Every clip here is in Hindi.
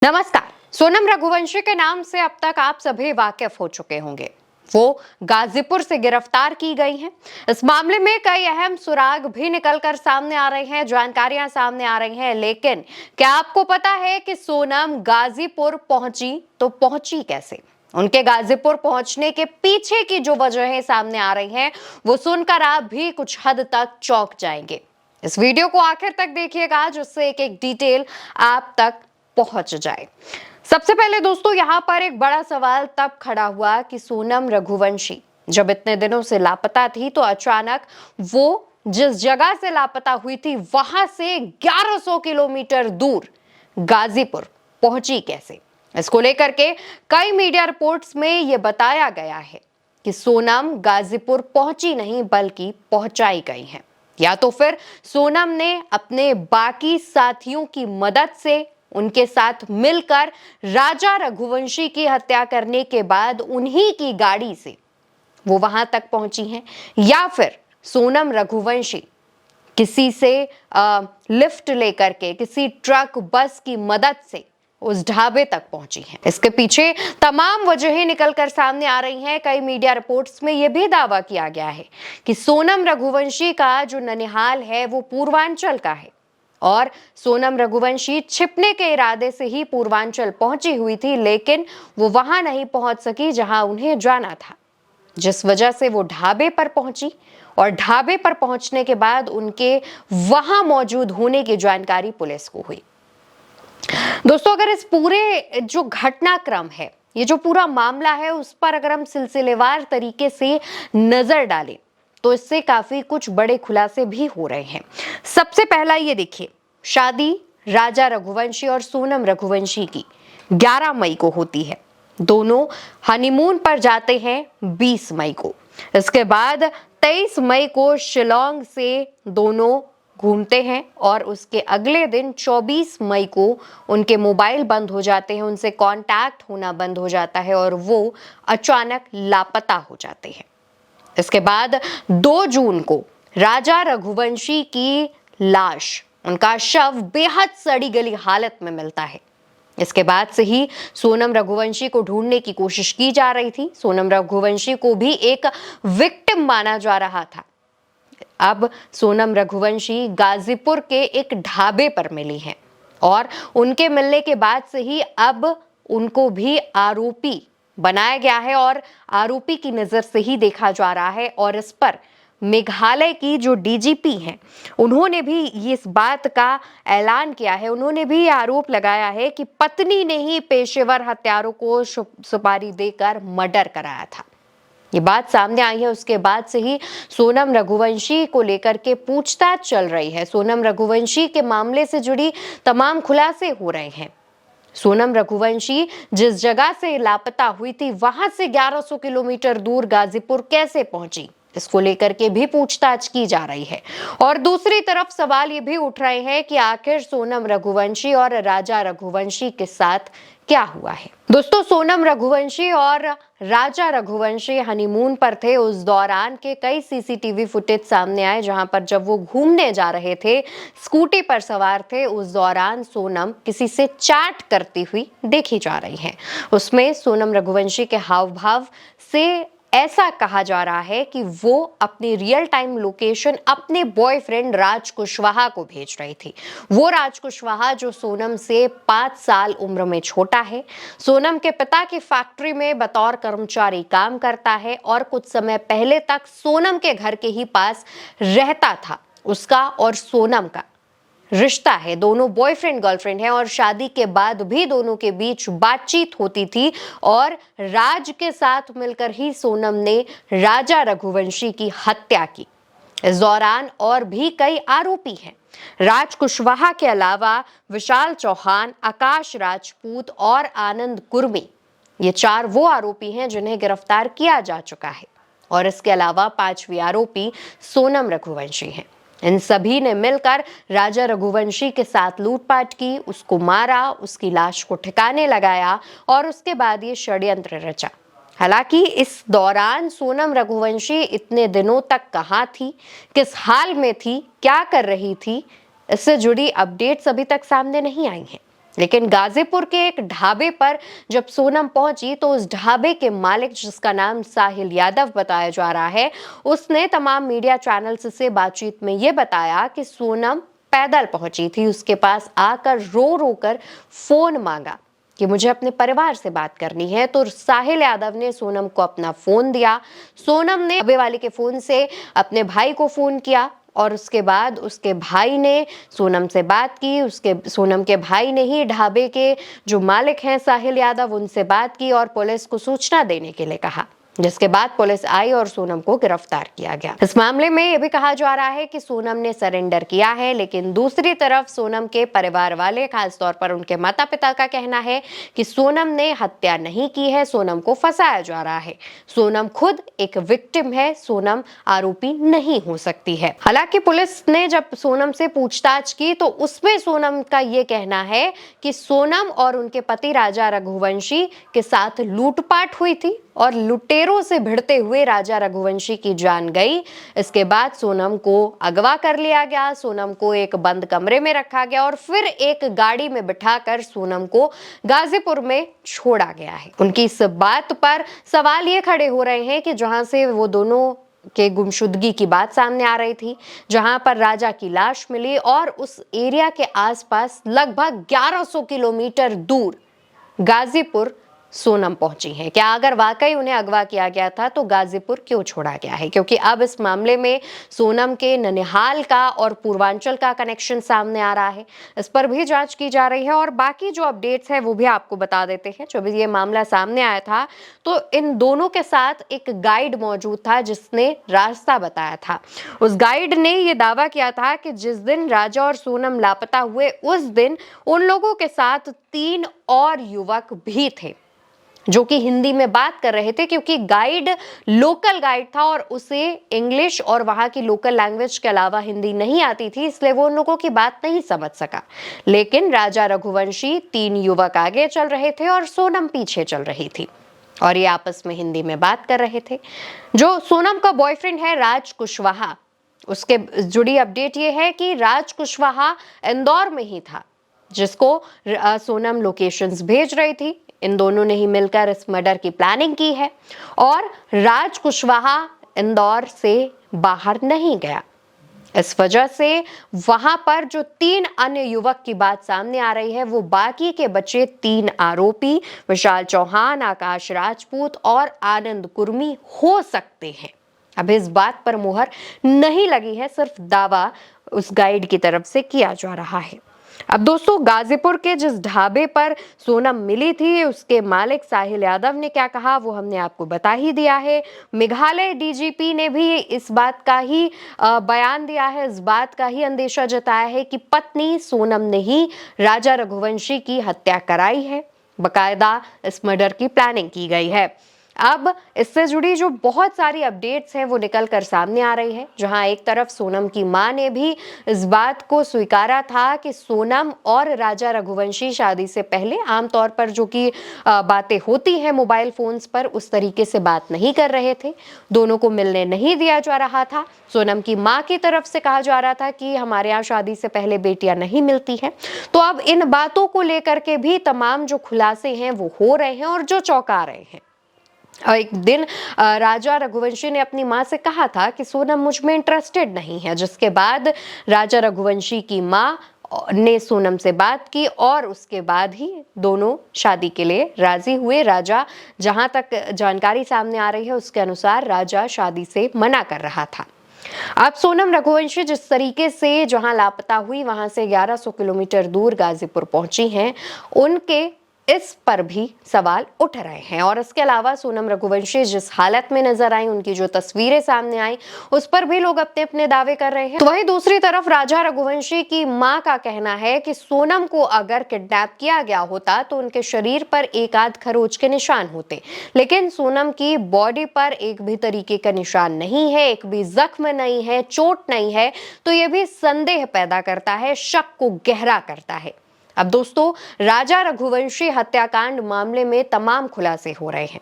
नमस्कार। सोनम रघुवंशी के नाम से अब तक आप सभी वाकिफ हो चुके होंगे। वो गाजीपुर से गिरफ्तार की गई हैं। इस मामले में कई अहम सुराग भी निकलकर सामने आ रहे हैं, जानकारियां सामने आ रही हैं। लेकिन क्या आपको पता है कि सोनम गाजीपुर पहुंची तो पहुंची कैसे? उनके गाजीपुर पहुंचने के पीछे की जो वजहें सामने आ रही हैं, वो सुनकर आप भी कुछ हद तक चौंक जाएंगे। इस वीडियो को आखिर तक देखिएगा, जिससे एक एक डिटेल आप तक पहुंच जाए। सबसे पहले दोस्तों, यहां पर एक बड़ा सवाल तब खड़ा हुआ कि सोनम रघुवंशी जब इतने दिनों से लापता थी, तो अचानक वो जिस जगह से लापता हुई थी वहां से 1100 किलोमीटर दूर गाजीपुर पहुंची कैसे? इसको लेकर के कई मीडिया रिपोर्ट्स में यह बताया गया है कि सोनम गाजीपुर पहुंची नहीं बल्कि पहुंचाई गई हैं, या तो फिर सोनम ने अपने बाकी साथियों की मदद से उनके साथ मिलकर राजा रघुवंशी की हत्या करने के बाद उन्हीं की गाड़ी से वो वहां तक पहुंची हैं, या फिर सोनम रघुवंशी किसी से लिफ्ट लेकर के किसी ट्रक बस की मदद से उस ढाबे तक पहुंची हैं। इसके पीछे तमाम वजहें निकलकर सामने आ रही हैं। कई मीडिया रिपोर्ट्स में यह भी दावा किया गया है कि सोनम रघुवंशी का जो ननिहाल है वो पूर्वांचल का है और सोनम रघुवंशी छिपने के इरादे से ही पूर्वांचल पहुंची हुई थी, लेकिन वो वहां नहीं पहुंच सकी जहां उन्हें जाना था, जिस वजह से वो ढाबे पर पहुंची और ढाबे पर पहुंचने के बाद उनके वहां मौजूद होने की जानकारी पुलिस को हुई। दोस्तों, अगर इस पूरे जो घटनाक्रम है, ये जो पूरा मामला है, उस पर अगर हम सिलसिलेवार तरीके से नजर डालें तो इससे काफी कुछ बड़े खुलासे भी हो रहे हैं। सबसे पहला ये देखिए, शादी राजा रघुवंशी और सोनम रघुवंशी की 11 मई को होती है। दोनों हनीमून पर जाते हैं 20 मई को। इसके बाद 23 मई को शिलोंग से दोनों घूमते हैं और उसके अगले दिन 24 मई को उनके मोबाइल बंद हो जाते हैं, उनसे कांटेक्ट होना बंद हो जाता है और वो अचानक लापता हो जाते हैं। इसके बाद 2 जून को राजा रघुवंशी की लाश, उनका शव बेहद सड़ी गली हालत में मिलता है। इसके बाद से ही सोनम रघुवंशी को ढूंढने की कोशिश की जा रही थी। सोनम रघुवंशी को भी एक विक्टिम माना जा रहा था। अब सोनम रघुवंशी गाजीपुर के एक ढाबे पर मिली हैं और उनके मिलने के बाद से ही अब उनको भी आरोपी बनाया गया है और आरोपी की नजर से ही देखा जा रहा है। और इस पर मेघालय की जो डीजीपी हैं, उन्होंने भी इस बात का ऐलान किया है। उन्होंने भी आरोप लगाया है कि पत्नी ने ही पेशेवर हत्यारों को सुपारी देकर मर्डर कराया था। ये बात सामने आई है, उसके बाद से ही सोनम रघुवंशी को लेकर के पूछताछ चल रही है। सोनम रघुवंशी के मामले से जुड़ी तमाम खुलासे हो रहे हैं। सोनम रघुवंशी जिस जगह से लापता हुई थी वहां से 1100 किलोमीटर दूर गाजीपुर कैसे पहुंची, इसको लेकर के भी पूछताछ की जा रही है। और दूसरी तरफ सवाल ये भी उठ रहे हैं कि आखिर सोनम रघुवंशी और राजा रघुवंशी के साथ क्या हुआ है। दोस्तों, सोनम रघुवंशी और राजा रघुवंशी हनीमून पर थे। उस दौरान के कई सीसीटीवी फुटेज सामने आए, जहां पर जब वो घूमने जा रहे थे, स्कूटी पर सवार थे, उस दौरान सोनम किसी से चैट करती हुई देखी जा रही है। उसमें सोनम रघुवंशी के हाव भाव से ऐसा कहा जा रहा है कि वो अपनी रियल टाइम लोकेशन अपने बॉयफ्रेंड राज कुशवाहा को भेज रही थी। वो राज कुशवाहा जो सोनम से 5 साल उम्र में छोटा है, सोनम के पिता की फैक्ट्री में बतौर कर्मचारी काम करता है और कुछ समय पहले तक सोनम के घर के ही पास रहता था। उसका और सोनम का रिश्ता है, दोनों बॉयफ्रेंड गर्लफ्रेंड हैं और शादी के बाद भी दोनों के बीच बातचीत होती थी और राज के साथ मिलकर ही सोनम ने राजा रघुवंशी की हत्या की। इस दौरान और भी कई आरोपी हैं। राज कुशवाहा के अलावा विशाल चौहान, आकाश राजपूत और आनंद कुर्मी, ये 4 वो आरोपी हैं जिन्हें गिरफ्तार किया जा चुका है। और इसके अलावा 5वीं आरोपी सोनम रघुवंशी हैं। इन सभी ने मिलकर राजा रघुवंशी के साथ लूटपाट की, उसको मारा, उसकी लाश को ठिकाने लगाया और उसके बाद ये षड्यंत्र रचा। हालांकि इस दौरान सोनम रघुवंशी इतने दिनों तक कहां थी, किस हाल में थी, क्या कर रही थी, इससे जुड़ी अपडेट्स अभी तक सामने नहीं आई हैं। लेकिन गाजीपुर के एक ढाबे पर जब सोनम पहुंची तो उस ढाबे के मालिक, जिसका नाम साहिल यादव बताया जा रहा है, उसने तमाम मीडिया चैनल्स से बातचीत में ये बताया कि सोनम पैदल पहुंची थी, उसके पास आकर रो रो कर फोन मांगा कि मुझे अपने परिवार से बात करनी है। तो साहिल यादव ने सोनम को अपना फोन दिया। सोनम ने ढाबे वाले के फोन से अपने भाई को फोन किया और उसके बाद उसके भाई ने सोनम से बात की। उसके सोनम के भाई ने ही ढाबे के जो मालिक हैं साहिल यादव, उनसे बात की और पुलिस को सूचना देने के लिए कहा, जिसके बाद पुलिस आई और सोनम को गिरफ्तार किया गया। इस मामले में यह भी कहा जा रहा है कि सोनम ने सरेंडर किया है, लेकिन दूसरी तरफ सोनम के परिवार वाले, खासतौर पर उनके माता पिता का कहना है कि सोनम ने हत्या नहीं की है, सोनम को फंसाया जा रहा है। सोनम खुद एक विक्टिम है, सोनम आरोपी नहीं हो सकती है। हालांकि पुलिस ने जब सोनम से पूछताछ की तो उसमें सोनम का ये कहना है कि सोनम और उनके पति राजा रघुवंशी के साथ लूटपाट हुई थी और लुटेरों से भिड़ते हुए राजा रघुवंशी की जान गई। इसके बाद सोनम को अगवा कर लिया गया, सोनम को एक बंद कमरे में रखा गया और फिर एक गाड़ी में बिठाकर सोनम को गाजीपुर में छोड़ा गया है। उनकी इस बात पर सवाल ये खड़े हो रहे हैं कि जहां से वो दोनों के गुमशुदगी की बात सामने आ रही थी, जहां पर राजा की लाश मिली और उस एरिया के आसपास लगभग 1100 किलोमीटर दूर गाजीपुर सोनम पहुंची है। क्या अगर वाकई उन्हें अगवा किया गया था तो गाजीपुर क्यों छोड़ा गया है? क्योंकि अब इस मामले में सोनम के ननिहाल का और पूर्वांचल का कनेक्शन सामने आ रहा है। इस पर भी जांच की जा रही है और बाकी जो अपडेट्स है वो भी आपको बता देते हैं। जब ये मामला सामने आया था तो इन दोनों के साथ एक गाइड मौजूद था जिसने रास्ता बताया था। उस गाइड ने यह दावा किया था कि जिस दिन राजा और सोनम लापता हुए उस दिन उन लोगों के साथ 3 और युवक भी थे जो कि हिंदी में बात कर रहे थे, क्योंकि गाइड लोकल गाइड था और उसे इंग्लिश और वहां की लोकल लैंग्वेज के अलावा हिंदी नहीं आती थी, इसलिए वो उन लोगों की बात नहीं समझ सका। लेकिन राजा रघुवंशी 3 युवक आगे चल रहे थे और सोनम पीछे चल रही थी और ये आपस में हिंदी में बात कर रहे थे। जो सोनम का बॉयफ्रेंड है राज कुशवाहा, उसके जुड़ी अपडेट ये है कि राज कुशवाहा इंदौर में ही था, जिसको सोनम लोकेशंस भेज रही थी। इन दोनों ने ही मिलकर इस मर्डर की प्लानिंग की है और राज कुशवाहा इंदौर से बाहर नहीं गया। इस वजह से वहां पर जो 3 अन्य युवक की बात सामने आ रही है, वो बाकी के बचे 3 आरोपी विशाल चौहान, आकाश राजपूत और आनंद कुर्मी हो सकते हैं। अब इस बात पर मुहर नहीं लगी है, सिर्फ दावा उस गाइड की तरफ से किया जा रहा है। अब दोस्तों, गाजीपुर के जिस ढाबे पर सोनम मिली थी उसके मालिक साहिल यादव ने क्या कहा वो हमने आपको बता ही दिया है। मेघालय डीजीपी ने भी इस बात का ही बयान दिया है, इस बात का ही अंदेशा जताया है कि पत्नी सोनम ने ही राजा रघुवंशी की हत्या कराई है, बकायदा इस मर्डर की प्लानिंग की गई है। अब इससे जुड़ी जो बहुत सारी अपडेट्स हैं वो निकल कर सामने आ रही है, जहां एक तरफ सोनम की मां ने भी इस बात को स्वीकारा था कि सोनम और राजा रघुवंशी शादी से पहले आमतौर पर जो कि बातें होती हैं मोबाइल फोन्स पर, उस तरीके से बात नहीं कर रहे थे, दोनों को मिलने नहीं दिया जा रहा था। सोनम की मां की तरफ से कहा जा रहा था कि हमारे यहाँ शादी से पहले बेटियां नहीं मिलती हैं। तो अब इन बातों को लेकर के भी तमाम जो खुलासे हैं वो हो रहे हैं और जो चौंका रहे हैं। एक दिन राजा रघुवंशी ने अपनी मां से कहा था कि सोनम मुझ में इंटरेस्टेड नहीं है, जिसके बाद राजा रघुवंशी की मां ने सोनम से बात की और उसके बाद ही दोनों शादी के लिए राजी हुए। राजा, जहां तक जानकारी सामने आ रही है उसके अनुसार, राजा शादी से मना कर रहा था। अब सोनम रघुवंशी जिस तरीके से जहां लापता हुई वहां से 1100 किलोमीटर दूर गाजीपुर पहुंची हैं, उनके इस पर भी सवाल उठ रहे हैं। और इसके अलावा सोनम रघुवंशी जिस हालत में नजर आई, उनकी जो तस्वीरें सामने आई, उस पर भी लोग अपने अपने दावे कर रहे हैं। तो वहीं दूसरी तरफ राजा रघुवंशी की मां का कहना है कि सोनम को अगर किडनैप किया गया होता तो उनके शरीर पर 1 आध खरोच के निशान होते, लेकिन सोनम की बॉडी पर एक भी तरीके का निशान नहीं है, एक भी जख्म नहीं है, चोट नहीं है। तो यह भी संदेह पैदा करता है, शक को गहरा करता है। अब दोस्तों, राजा रघुवंशी हत्याकांड मामले में तमाम खुलासे हो रहे हैं।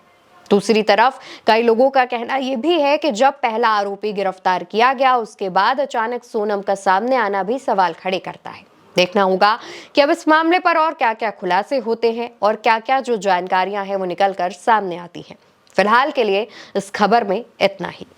दूसरी तरफ कई लोगों का कहना यह भी है कि जब पहला आरोपी गिरफ्तार किया गया उसके बाद अचानक सोनम का सामने आना भी सवाल खड़े करता है। देखना होगा कि अब इस मामले पर और क्या क्या खुलासे होते हैं और क्या क्या जो जानकारियां हैं वो निकल कर सामने आती हैं। फिलहाल के लिए इस खबर में इतना ही।